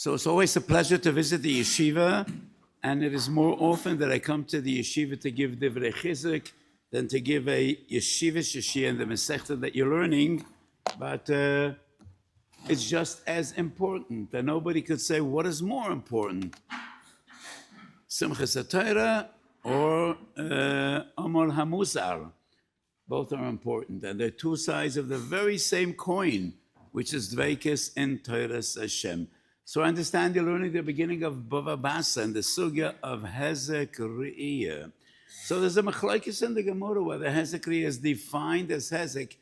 So it's always a pleasure to visit the yeshiva, and it is more often that I come to the yeshiva to give divrei chizuk than to give a yeshiva shishia in the Masechta that you're learning, but it's just as important, and nobody could say what is more important, Simchas HaTorah or Amor HaMusar. Both are important, and they're two sides of the very same coin, which is Dveikis in Torahs Hashem. So I understand you're learning the beginning of Bava Basra and the sugya of Hezk Riyah. So there's a machlokes in the Gemara whether Hezk Riyah is defined as Hezk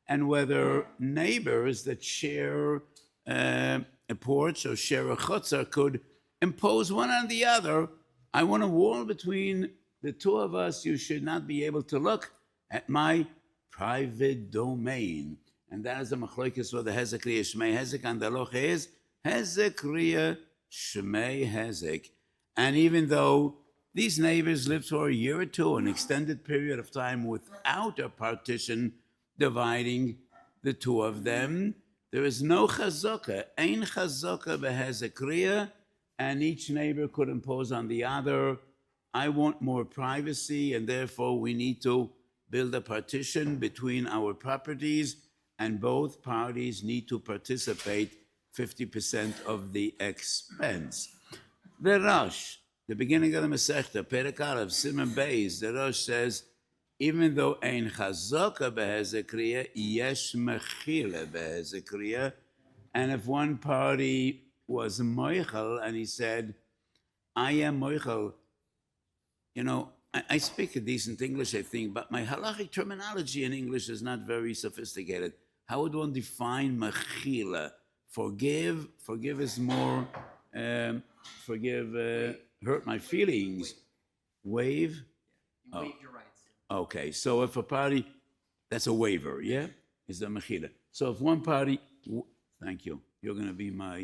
and whether neighbors that share a porch or share a chutzah could impose one on the other. I want a wall between the two of us. You should not be able to look at my private domain. And that is the machlokes whether Hezk Riyah Shmei Hezk, and the halacha is Hezk Riyah Shmei Hezk. And even though these neighbors lived for a year or two, an extended period of time without a partition dividing the two of them, there is no chazaka, ein chazaka behezek riyah, and each neighbor could impose on the other, I want more privacy, and therefore we need to build a partition between our properties, and both parties need to participate 50% of the expense. The Rosh, the beginning of the Masechta, Perek Harav, Siman Beis, the Rosh says, even though ein chazaka behezek riyah, yesh mechila behezek riyah, and if one party was moichel and he said, I am moichel, you know, I speak a decent English, I think, but my halachic terminology in English is not very sophisticated. How would one define mechila? Forgive is more, hurt my feelings. Waive? You waive your rights. Okay, so if a party, that's a waiver, yeah? Is the mechila. So if one party, thank you, you're going to be my,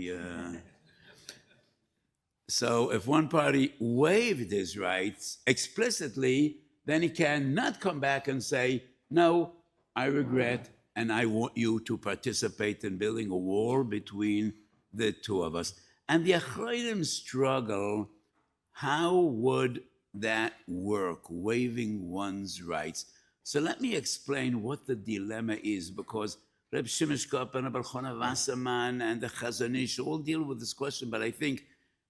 so if one party waived his rights explicitly, then he cannot come back and say, no, I regret, and I want you to participate in building a wall between the two of us. And the Achronim struggle, how would that work, waiving one's rights? So let me explain what the dilemma is, because Reb Shemesh Kopp and Reb Elchana Wasserman and the Chazon Ish all deal with this question, but I think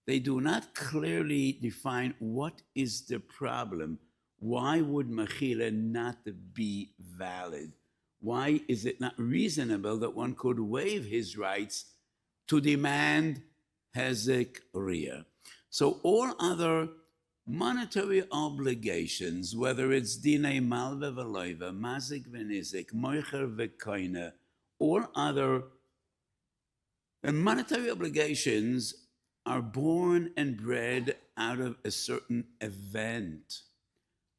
they do not clearly define what is the problem. Why would mechila not be valid? Why is it not reasonable that one could waive his rights to demand Hezk Riyah? So all other monetary obligations, whether it's dinei malva v'loiva, mazik v'nizik, moicher v'koina, all other monetary obligations are born and bred out of a certain event.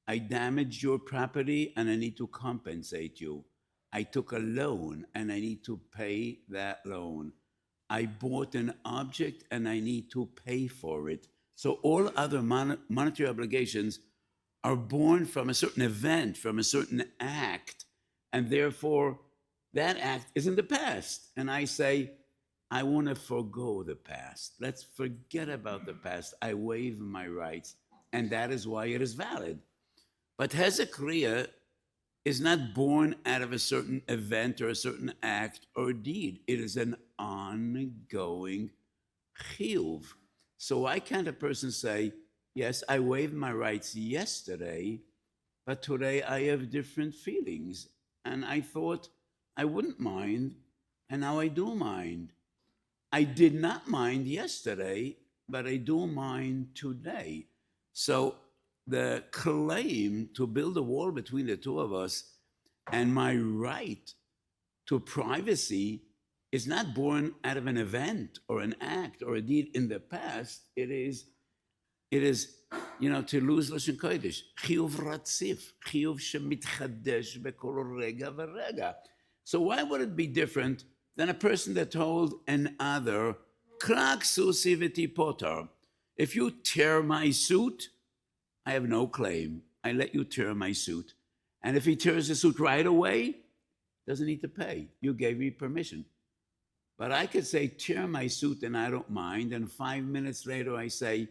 I damaged your property and I need to compensate you. I took a loan and I need to pay that loan. I bought an object and I need to pay for it. So all other monetary obligations are born from a certain event, from a certain act, and therefore that act is in the past. And I say, I want to forego the past. Let's forget about the past. I waive my rights, and that is why it is valid. But Hezk Riyah is not born out of a certain event or a certain act or deed. It is an ongoing chiyuv. So why can't a person say, yes, I waived my rights yesterday, but today I have different feelings, and I thought I wouldn't mind, and now I do mind. I did not mind yesterday, but I do mind today. So the claim to build a wall between the two of us and my right to privacy is not born out of an event or an act or a deed in the past. It is, to lose Lashon Kodesh, chiyuv ratzif, chiyuv shemitchadesh bekol rega v'rega. So why would it be different than a person that told another, krak susi v'ti potar, if you tear my suit, I have no claim. I let you tear my suit. And if he tears the suit right away, doesn't need to pay. You gave me permission. But I could say, tear my suit and I don't mind. And 5 minutes later, I say,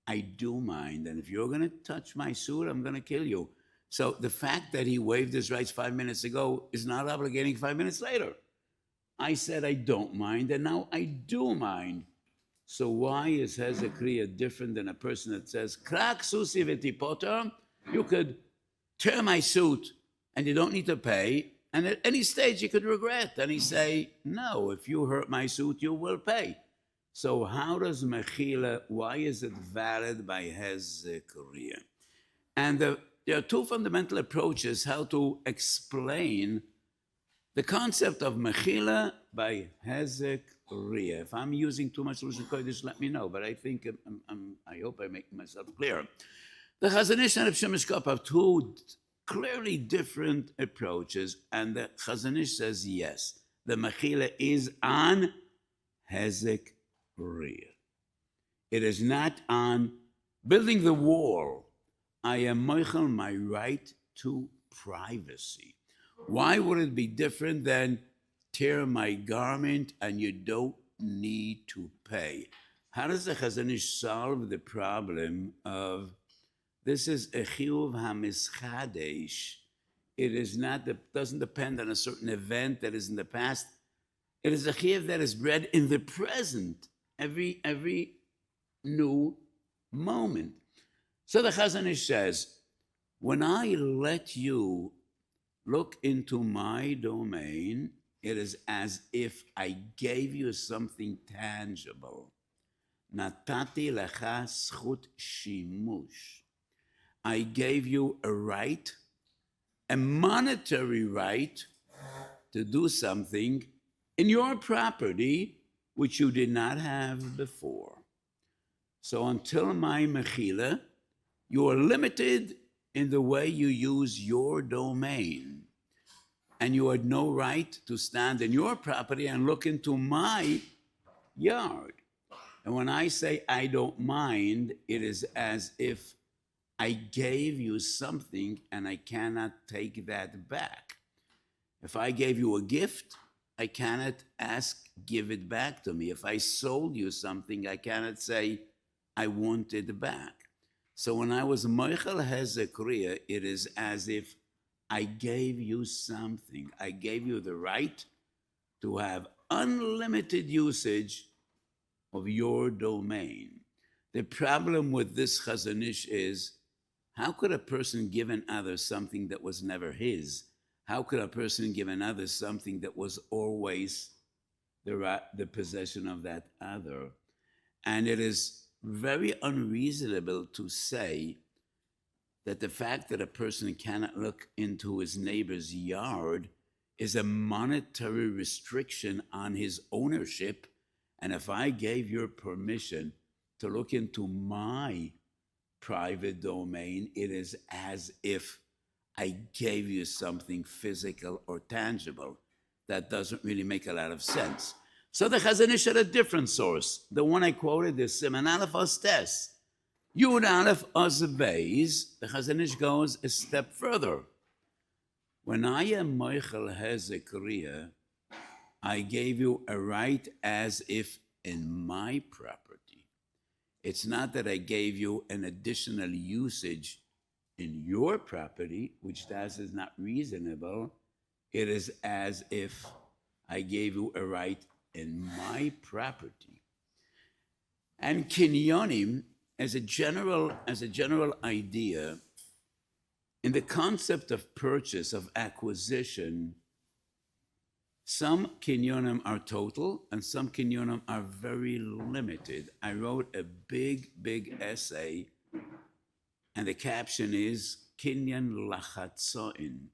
I do mind. And if you're going to touch my suit, I'm going to kill you. So the fact that he waived his rights 5 minutes ago is not obligating 5 minutes later. I said I don't mind, and now I do mind. So why is Hezk different than a person that says, Krak susi v'tipoter, you could tear my suit and you don't need to pay, and at any stage you could regret. And he say, no, if you hurt my suit, you will pay. So how does Mechila, why is it valid by Hezk? And there are two fundamental approaches how to explain the concept of Mechila by Hezk. If I'm using too much Lashon Kodesh, let me know. But I think I hope I make myself clear. The Chazon Ish and Reb Shemesh Kopp have two clearly different approaches, and the Chazon Ish says yes, the Mechila is on Hezk. It is not on building the wall. I am moichel my right to privacy. Why would it be different than tear my garment and you don't need to pay? How does the Chazon Ish solve the problem of this is a chiyuv hamischadesh? It is not, doesn't depend on a certain event that is in the past. It is a chiyuv that is bred in the present, every new moment. So the Chazon Ish says, when I let you look into my domain, it is as if I gave you something tangible. Natati lecha zchut shimush. I gave you a right, a monetary right to do something in your property which you did not have before. So until my Mechila, you are limited in the way you use your domain. And you had no right to stand in your property and look into my yard. And when I say I don't mind, it is as if I gave you something and I cannot take that back. If I gave you a gift, I cannot ask, give it back to me. If I sold you something, I cannot say, I want it back. So when I was Moichel Hezek, it is as if I gave you something. I gave you the right to have unlimited usage of your domain. The problem with this Chazon Ish is, how could a person give another something that was never his? How could a person give another something that was always the possession of that other? And it is very unreasonable to say that the fact that a person cannot look into his neighbor's yard is a monetary restriction on his ownership. And if I gave your permission to look into my private domain, it is as if I gave you something physical or tangible. That doesn't really make a lot of sense. So the Chazon Ish had a different source. The one I quoted is Siman Aleph Ostes. Yud Aleph Osbeis, the Chazon Ish goes a step further. When I am Moichel Hezek, I gave you a right as if in my property. It's not that I gave you an additional usage in your property, which that is not reasonable. It is as if I gave you a right in my property. And kinyonim, as a general idea, in the concept of purchase, of acquisition, some kinyonim are total and some kinyonim are very limited. I wrote a big essay, and the caption is Kinyan Lachatzoin.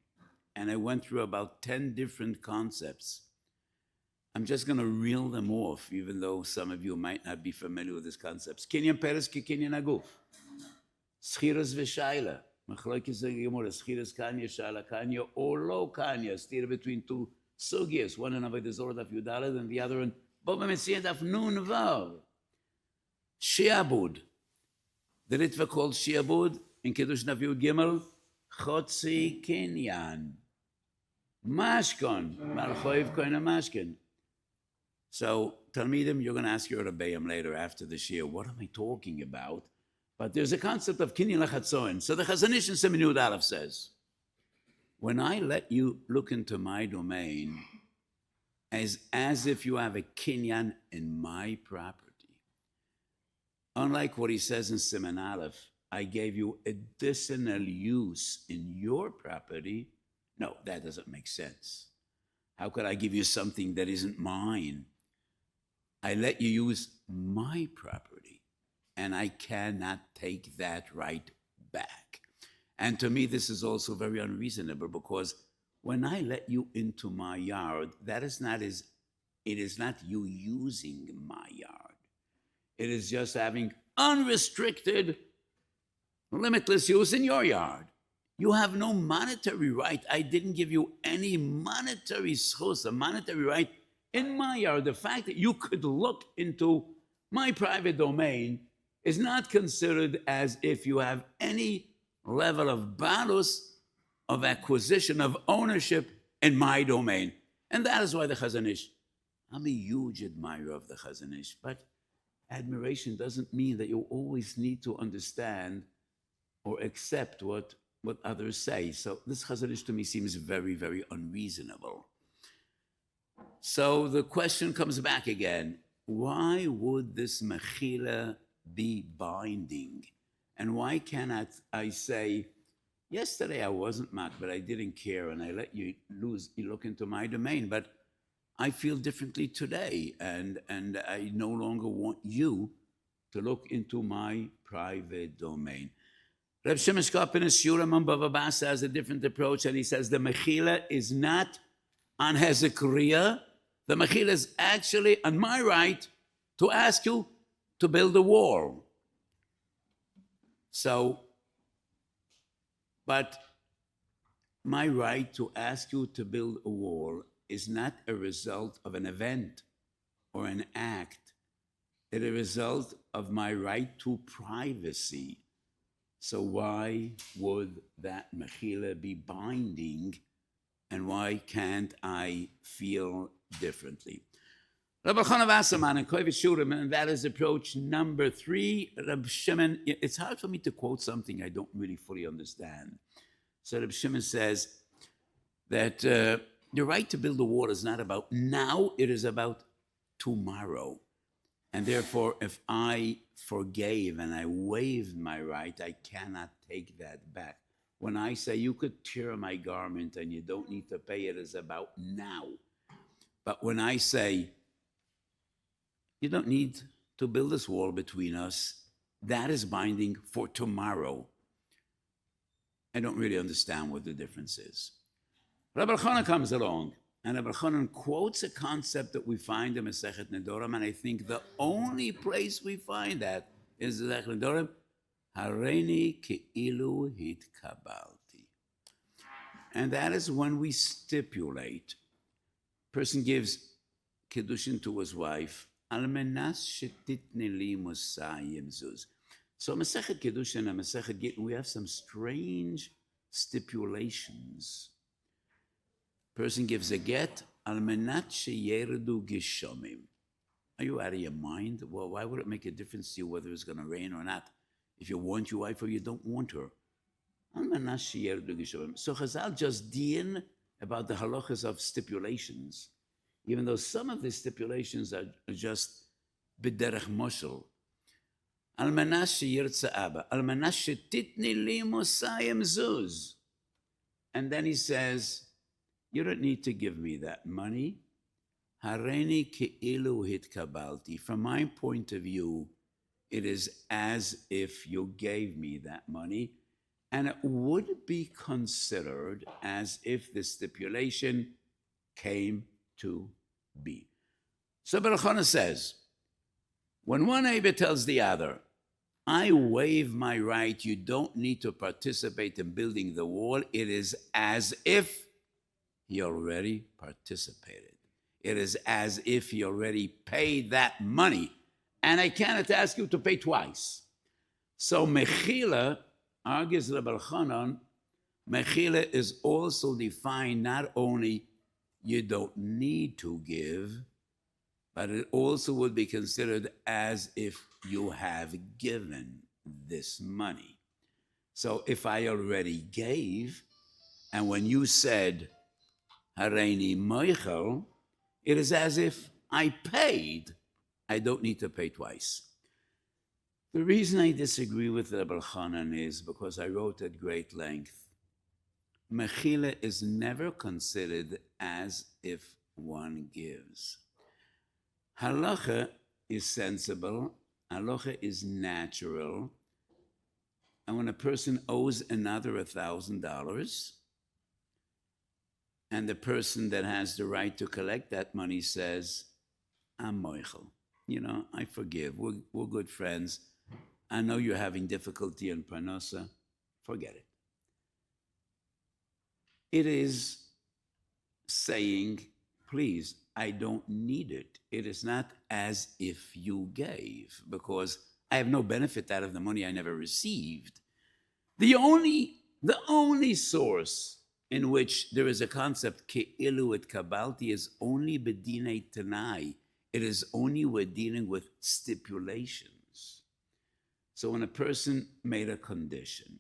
And I went through about 10 different concepts. I'm just going to reel them off, even though some of you might not be familiar with these concepts. Kinyan Peres ki Kinyan Aguf. Schiras v'shayla. Machlokes Gemara. Schiras kanya, shayla kanya, or lo kanya. Steer between two sugyas. One in Avodah Zorah daf Yudalad, and the other in Bava Metzia daf Nun Vav. Shiabud. The Ritva called Shiabud in Kiddush Daf Yud Gimel. Chotzi Kinyan. Mashkon. Malchoiv koina mashkin. So, Talmidim, you're going to ask your Rebbeim later after the Shir, what am I talking about? But there's a concept of kinyan lechatzoin. So the Chazon Ish in Siman Yud Aleph says, when I let you look into my domain as if you have a kinyan in my property, unlike what he says in Siman Aleph, I gave you additional use in your property. No, that doesn't make sense. How could I give you something that isn't mine? I let you use my property, and I cannot take that right back. And to me, this is also very unreasonable, because when I let you into my yard, it is not you using my yard. It is just having unrestricted, limitless use in your yard. You have no monetary right. I didn't give you any monetary source, a monetary right in my yard. The fact that you could look into my private domain is not considered as if you have any level of balus, of acquisition, of ownership in my domain. And that is why the Chazon Ish, I'm a huge admirer of the Chazon Ish, but admiration doesn't mean that you always need to understand or accept what others say. So this Chazon Ish to me seems very, very unreasonable. So the question comes back again. Why would this mechila be binding? And why cannot I say, yesterday I wasn't mak, but I didn't care, and I let you look into my domain, but I feel differently today, and I no longer want you to look into my private domain. Reb Shimon Shkop in his Shurim on Bava Basra has a different approach, and he says the mechila is not on Hezk Riyah. The mechila is actually on my right to ask you to build a wall. So, but my right to ask you to build a wall is not a result of an event or an act. It is a result of my right to privacy. So why would that mechila be binding, and why can't I feel differently? Rabbi Chana Wasserman and Kovetz Shurim, and that is approach number 3. Rabbi Shimon, it's hard for me to quote something I don't really fully understand. So Rabbi Shimon says that the right to build a wall is not about now, it is about tomorrow. And therefore, if I forgave and I waived my right, I cannot take that back. When I say you could tear my garment and you don't need to pay, it is about now. But when I say you don't need to build this wall between us, that is binding for tomorrow. I don't really understand what the difference is. Rabbi Chana comes along, and Rabbi Chana quotes a concept that we find in Masechet Nedorim, and I think the only place we find that is Masechet Nedorim, Hareini Keilu Hitkabalti. And that is when we stipulate, person gives Kiddushin to his wife, Al menas shetitne li musayim zuz. So Masechet Kiddushin and Masechet Gittin, we have some strange stipulations. Person gives a get, al menat sheyerdu gishomim. Are you out of your mind? Well, why would it make a difference to you whether it's going to rain or not? If you want your wife or you don't want her. Al menat sheyerdu gishomim. So Chazal just deal about the halachas of stipulations, even though some of the stipulations are just b'derech moshel. Al manas sheyirtza abba, al manas shetitni li musayim zuz. And then he says, you don't need to give me that money. Hareini keilu hitkabalti. From my point of view, it is as if you gave me that money, and it would be considered as if the stipulation came to be. So Baruch Hana says, when one neighbor tells the other, I waive my right, you don't need to participate in building the wall, it is as if he already participated. It is as if he already paid that money, and I cannot ask you to pay twice. So mechila, argues Rabbi Chanan, mechila is also defined not only you don't need to give, but it also would be considered as if you have given this money. So if I already gave, and when you said, Hareini Moichel, it is as if I paid. I don't need to pay twice. The reason I disagree with Rebbe Chanan is because I wrote at great length. Mechila is never considered as if one gives. Halacha is sensible. Halacha is natural. And when a person owes another $1,000, and the person that has the right to collect that money says, I'm moichel. I forgive. We're good friends. I know you're having difficulty in parnasa. Forget it. It is saying, please, I don't need it. It is not as if you gave, because I have no benefit out of the money I never received. The only source in which there is a concept ke'ilu et kabalti is only bedinei tanai. It is only we're dealing with stipulations. So when a person made a condition,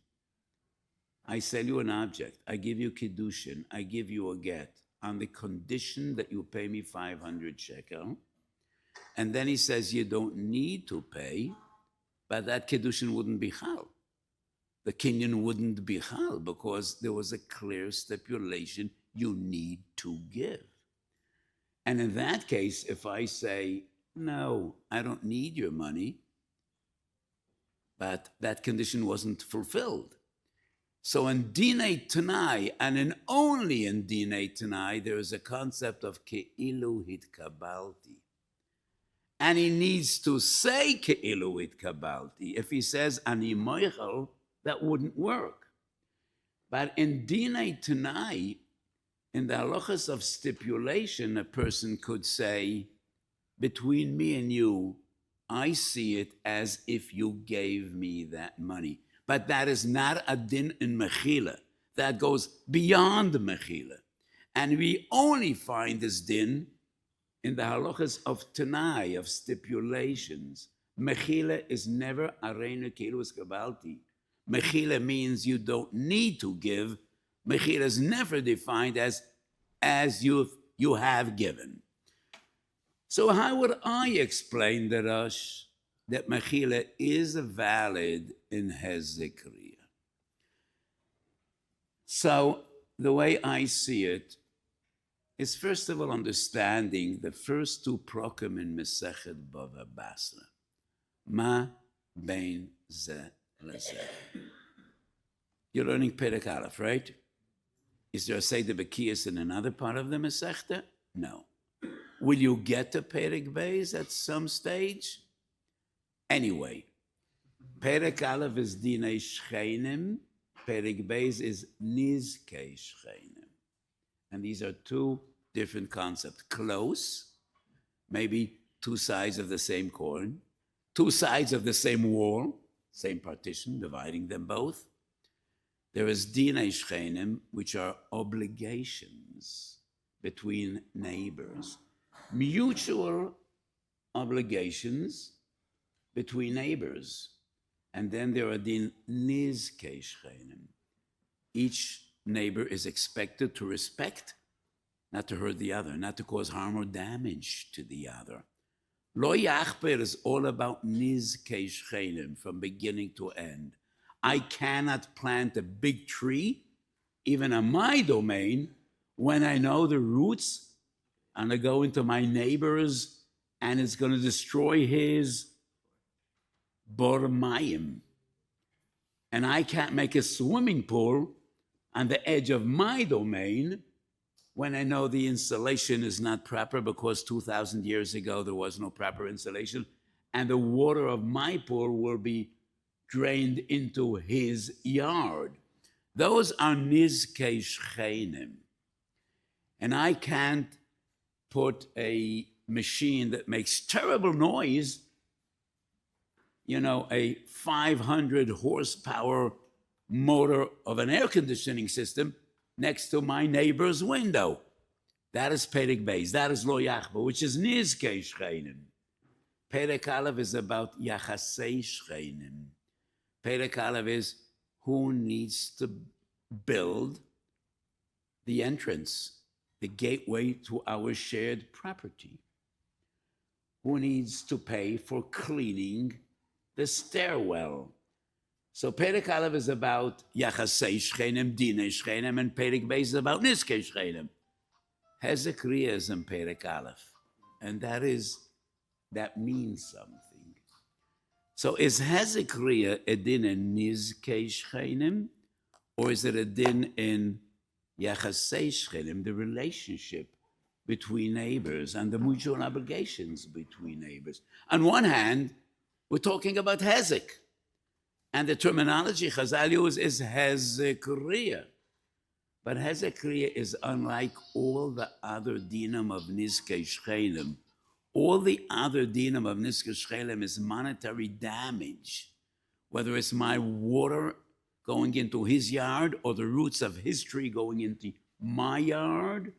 I sell you an object, I give you kiddushin, I give you a get, on the condition that you pay me 500 shekel, and then he says you don't need to pay, but that kiddushin wouldn't be chal. The kinyan wouldn't be chal because there was a clear stipulation you need to give. And in that case, if I say, no, I don't need your money, but that condition wasn't fulfilled. So in Dinei Tanai, and only in Dinei Tanai, there is a concept of Ke'ilu Hitkabalti. And he needs to say Ke'ilu Hitkabalti. If he says Ani Moichel, that wouldn't work. But in Dinei Tanai, in the halachas of stipulation, a person could say, between me and you, I see it as if you gave me that money. But that is not a din in mechila. That goes beyond mechila. And we only find this din in the halachas of tanai, of stipulations. Mechila is never areinu keilus kabalti. Mechila means you don't need to give. Mechila is never defined as you have given. So how would I explain the Rosh that mechila is valid in Hezk Riyah? So the way I see it is, first of all, understanding the first two prokim in Mesechet Bava Basra. Ma bein ze leze. You're learning Perek Aleph, right? Is there a Seder B'kiyas in another part of the Mesechta? No. Will you get to Perek Beis at some stage? Anyway, Perek Aleph is Dinei Shchenim, Perek Beis is Nizkei Shchenim. And these are two different concepts. Close, maybe two sides of the same coin, two sides of the same wall, same partition, dividing them both. There is Dinei Shchenim, which are obligations between neighbors. Mutual obligations between neighbors. And then there are din nizkei shchenim. Each neighbor is expected to respect, not to hurt the other, not to cause harm or damage to the other. Lo yachper is all about nizkei shchenim from beginning to end. I cannot plant a big tree, even on my domain, when I know the roots are going to go into my neighbor's and it's going to destroy his bor mayim. And I can't make a swimming pool on the edge of my domain when I know the insulation is not proper, because 2,000 years ago there was no proper insulation, and the water of my pool will be drained into his yard. Those are nizkei shchenim. And I can't put a machine that makes terrible noise, a 500 horsepower motor of an air conditioning system next to my neighbor's window. That is Perek Beis. That is Lo Yachba, which is Nizkei Shchenim. Perek Aleph is about Yachasei Shchenim. Perek Aleph is who needs to build the entrance, the gateway to our shared property. Who needs to pay for cleaning the stairwell? So Perek Aleph is about Yachasei Shchenim, Dinei Shchenim, and Perek Beis is about Nizkei Shchenim. Hezk Riyah is in Perek Aleph, and that means something. So is Hezk Riyah a din in Nizkei Shchenim, or is it a din in Yachasei Shchenim, the relationship between neighbors and the mutual obligations between neighbors? On one hand, we're talking about Hezk, and the terminology Chazal use is Hezk Riyah. But Hezk Riyah is unlike all the other dinam of Nizkei Shchenim. All the other dinam of Nizkei Shchenim is monetary damage, whether it's my water going into his yard or the roots of his tree going into my yard,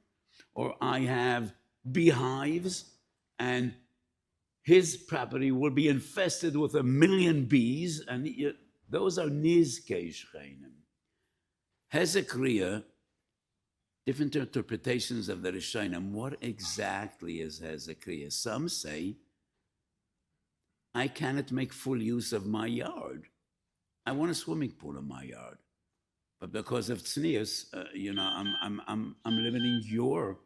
or I have beehives and his property will be infested with 1,000,000 bees, and those are Nizkei Shchenim. Hezk Riyah, different interpretations of the Rishonim. What exactly is Hezk Riyah? Some say, I cannot make full use of my yard. I want a swimming pool in my yard, but because of tznius, I'm limiting your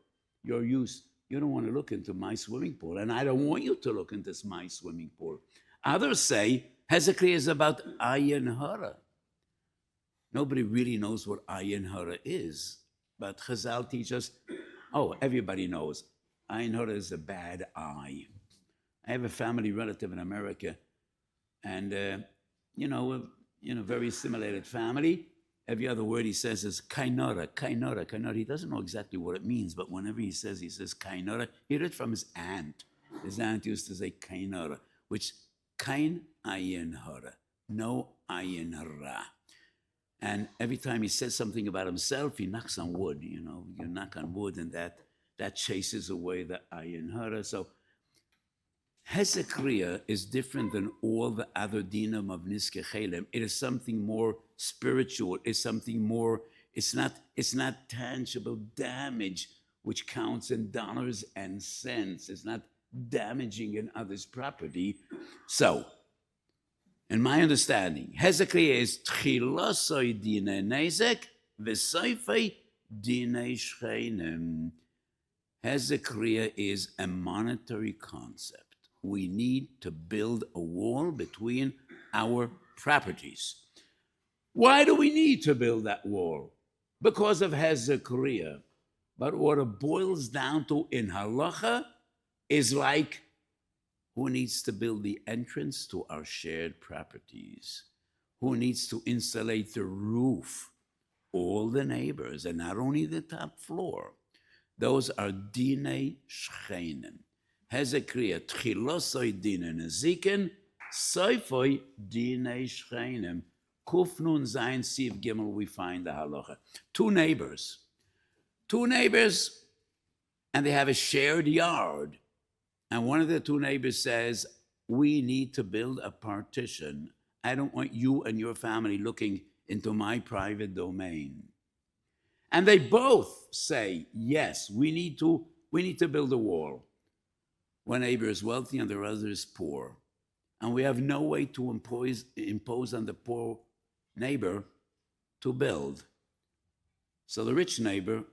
use. You don't want to look into my swimming pool, and I don't want you to look into my swimming pool. Others say Hezk Riyah is about ayin hara. Nobody really knows what ayin hara is, but Chazal teach us, everybody knows. Ayin hara is a bad eye. I have a family relative in America, and, very assimilated family. Every other word he says is kainora, kainora, kainora. He doesn't know exactly what it means, but whenever he says kainora, he heard it from his aunt. His aunt used to say kainora, which kain ayin hara, no ayin hara. And every time he says something about himself, he knocks on wood. You knock on wood, and that chases away the ayin hara. So Hezk Riyah is different than all the other dinam of Nizkei Shchenim. It is something more spiritual. It's something more. It's not tangible damage which counts in dollars and cents. It's not damaging in others' property. So, in my understanding, Hezk Riyah is tchilasoi dinei nezek v'soifei dinei shchenim. Hezk Riyah is a monetary concept. We need to build a wall between our properties. Why do we need to build that wall? Because of Hezk Riyah. But what it boils down to in halacha is like, who needs to build the entrance to our shared properties? Who needs to insulate the roof? All the neighbors, and not only the top floor. Those are dinei shchenim. Hezk Riyah, tchilosoi dinei nezikin, soifoi dinei shchenim. Kuf nun zayin siv gimel, we find the halacha. Two neighbors, and they have a shared yard. And one of the two neighbors says, we need to build a partition. I don't want you and your family looking into my private domain. And they both say, yes, we need to build a wall. One neighbor is wealthy and the other is poor. And we have no way to impose on the poor neighbor to build. So the rich neighbor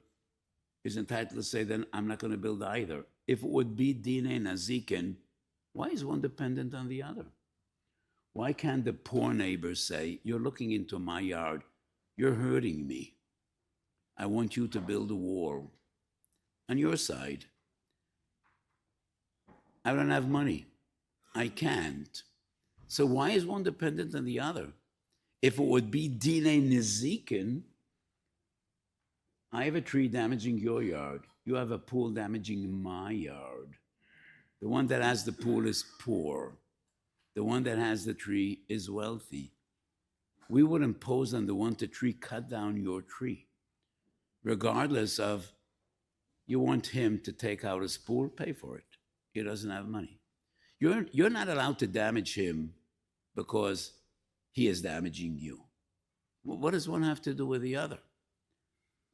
is entitled to say, then I'm not going to build either. If it would be dinei nazikin, why is one dependent on the other? Why can't the poor neighbor say, you're looking into my yard, you're hurting me. I want you to build a wall on your side. I don't have money. I can't. So why is one dependent on the other? If it would be dinei nazikin, I have a tree damaging your yard. You have a pool damaging my yard. The one that has the pool is poor. The one that has the tree is wealthy. We would impose on the one to tree, cut down your tree, regardless of, You want him to take out his pool, pay for it. He doesn't have money. You're not allowed to damage him because he is damaging you. What does one have to do with the other?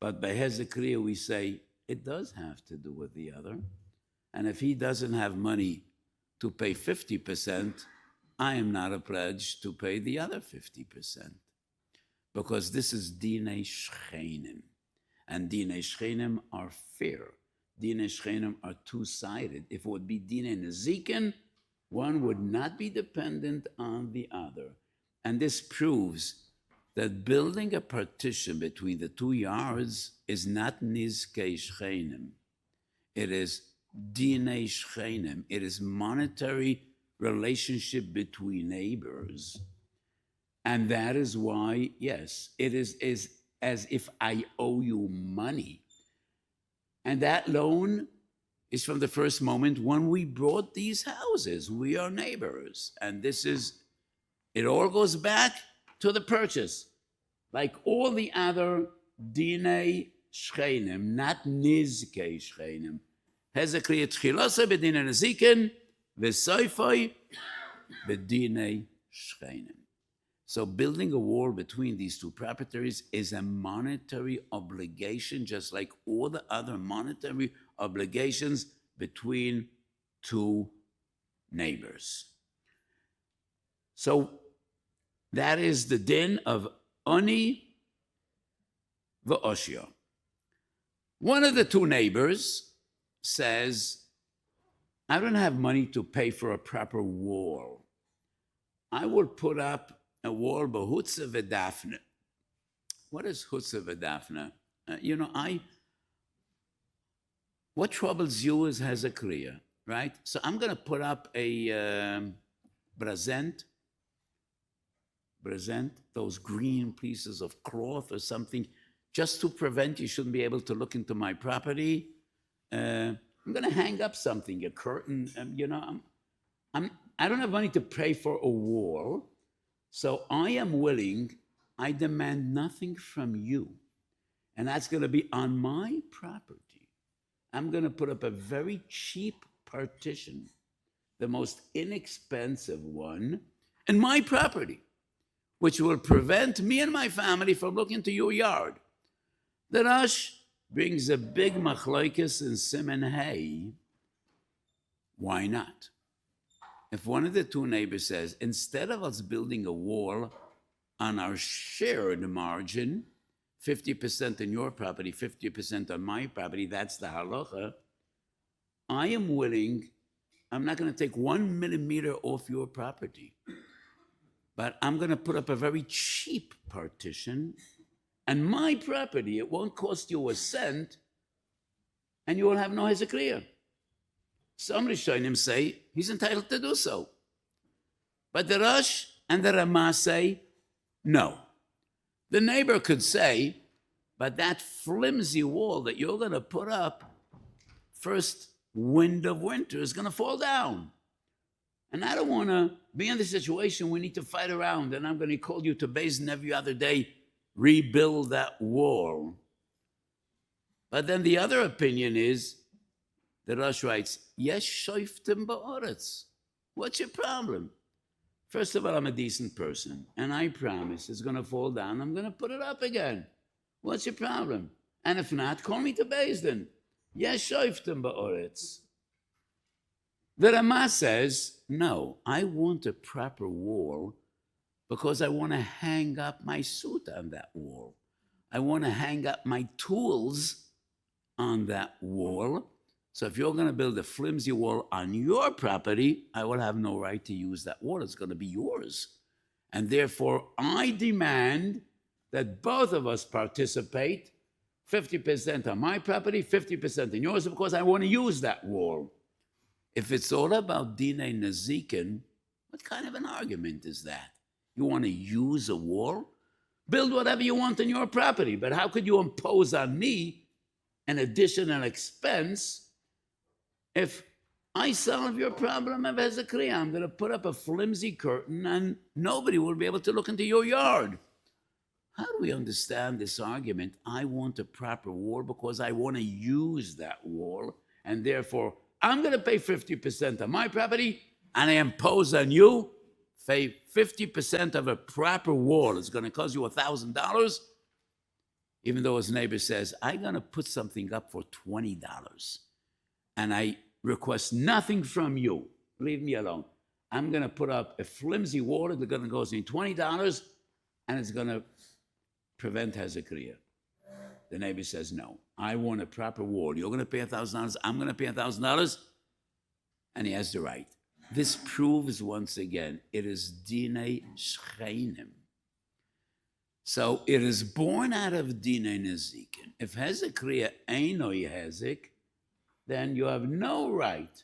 But by Hezk we say it does have to do with the other. And if he doesn't have money to pay 50%, I am not obliged to pay the other 50%. Because this is Dinei Shchenim. And Dinei Shchenim are fair. Dinei Shchenim are two-sided. If it would be Dinei Nezikin, one would not be dependent on the other. And this proves that building a partition between the 2 yards is not Nizkei Shchenim. It is Dinei Shchenim. It is monetary relationship between neighbors. And that is why, yes, it is as if I owe you money. And that loan is from the first moment when we bought these houses. We are neighbors. And it all goes back to the purchase. Like all the other Dinei Shchenim, not Nizkei Shchenim. Hezek Tchilose b'Dinei Nezikin, v'Soifoi b'Dinei Shchenim. So building a wall between these two proprietaries is a monetary obligation, just like all the other monetary obligations between two neighbors. So that is the din of Oni v'Oshio. One of the two neighbors says, I don't have money to pay for a proper wall. I will put up a wall b'Hutza v'Dafna. What is Hutza v'Dafna? What troubles you is Hezek, right? So I'm going to put up a brezent, those green pieces of cloth or something, just to prevent you shouldn't be able to look into my property. I'm going to hang up something, a curtain. I don't have money to pay for a wall. So I am willing, I demand nothing from you. And that's going to be on my property. I'm going to put up a very cheap partition, the most inexpensive one, in my property, which will prevent me and my family from looking to your yard. The Rosh brings a big machlokes in Siman Hay. Why not? If one of the two neighbors says, instead of us building a wall on our shared margin, 50% on your property, 50% on my property, that's the halacha, I am willing, I'm not going to take 1 millimeter off your property, but I'm going to put up a very cheap partition, and my property, it won't cost you a cent, and you will have no hezek. Some Rishonim say he's entitled to do so. But the Rosh and the Ramah say, no. The neighbor could say, but that flimsy wall that you're going to put up, first wind of winter is going to fall down. And I don't want to be in the situation we need to fight around, and I'm going to call you to Beis every other day, rebuild that wall. But then the other opinion is, the Rosh writes, yes, shoiftim ba'oretz. What's your problem? First of all, I'm a decent person, and I promise it's going to fall down. I'm going to put it up again. What's your problem? And if not, call me to Beis Din. Yes, shoiftim ba'oretz. The Ramah says, no, I want a proper wall because I want to hang up my suit on that wall. I want to hang up my tools on that wall. So if you're going to build a flimsy wall on your property, I will have no right to use that wall. It's going to be yours. And therefore, I demand that both of us participate, 50% on my property, 50% in yours, because I want to use that wall. If it's all about Dinei Nezikin, what kind of an argument is that? You want to use a wall? Build whatever you want on your property, but how could you impose on me an additional expense if I solve your problem of Hezek? I'm going to put up a flimsy curtain and nobody will be able to look into your yard. how do we understand this argument? I want a proper wall because I want to use that wall, and therefore I'm going to pay 50% of my property, and I impose on you, pay 50% of a proper wall. It's going to cost you $1,000, even though his neighbor says, I'm going to put something up for $20, and I request nothing from you. Leave me alone. I'm going to put up a flimsy wall that's going to cost me $20, and it's going to prevent Hezk. The neighbor says, no, I want a proper wall. You're going to pay $1,000. I'm going to pay $1,000. And he has the right. This proves once again, it is Dinei Shcheinim. So it is born out of Dinei Nezikin. If Hezk ain't no Hezk, then you have no right.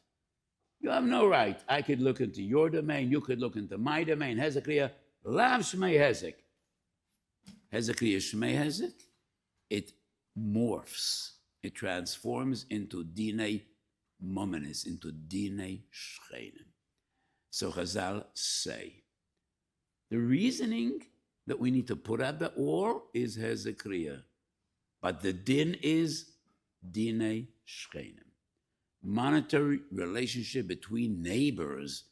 You have no right. I could look into your domain. You could look into my domain. Hezk lav shmei Hezk. Hezk shmei Hezk. It morphs. It transforms into Dinei Momenis, into Dinei Shcheinim. So Chazal say, the reasoning that we need to put up the wall is Hezk. But the din is Dinei Shcheinim. Monetary relationship between neighbors,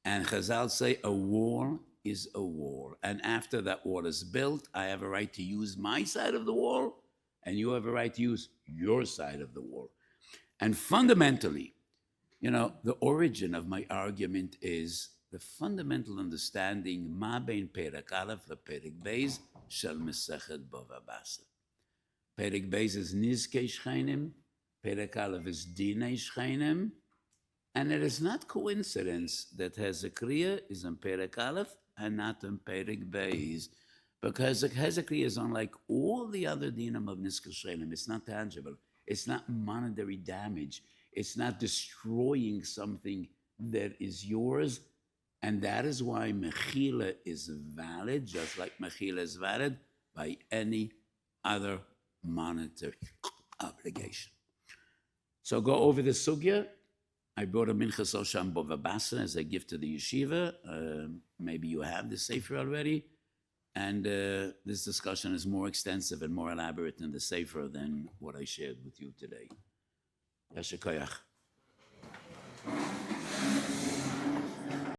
and Chazal say a wall is a wall, and after that wall is built, I have a right to use my side of the wall, and you have a right to use your side of the wall. And fundamentally, the origin of my argument is the fundamental understanding ma bein perek aleph leperek beis shel mesechet Bava Basra. Perek beis is nizkei shcheinim, Perek Aleph is Dinei Shcheinim, and it is not coincidence that Hezk is in Perek Aleph and not in Perek Beis, because Hezk is unlike all the other dinim of Nizkei Shcheinim. It's not tangible. It's not monetary damage. It's not destroying something that is yours, and that is why Mechila is valid, just like Mechila is valid by any other monetary obligation. So go over the sugya. I brought a Minchas Osham Bava Basra as a gift to the yeshiva. Maybe you have the sefer already. And this discussion is more extensive and more elaborate in the sefer than what I shared with you today. Yasher koyach.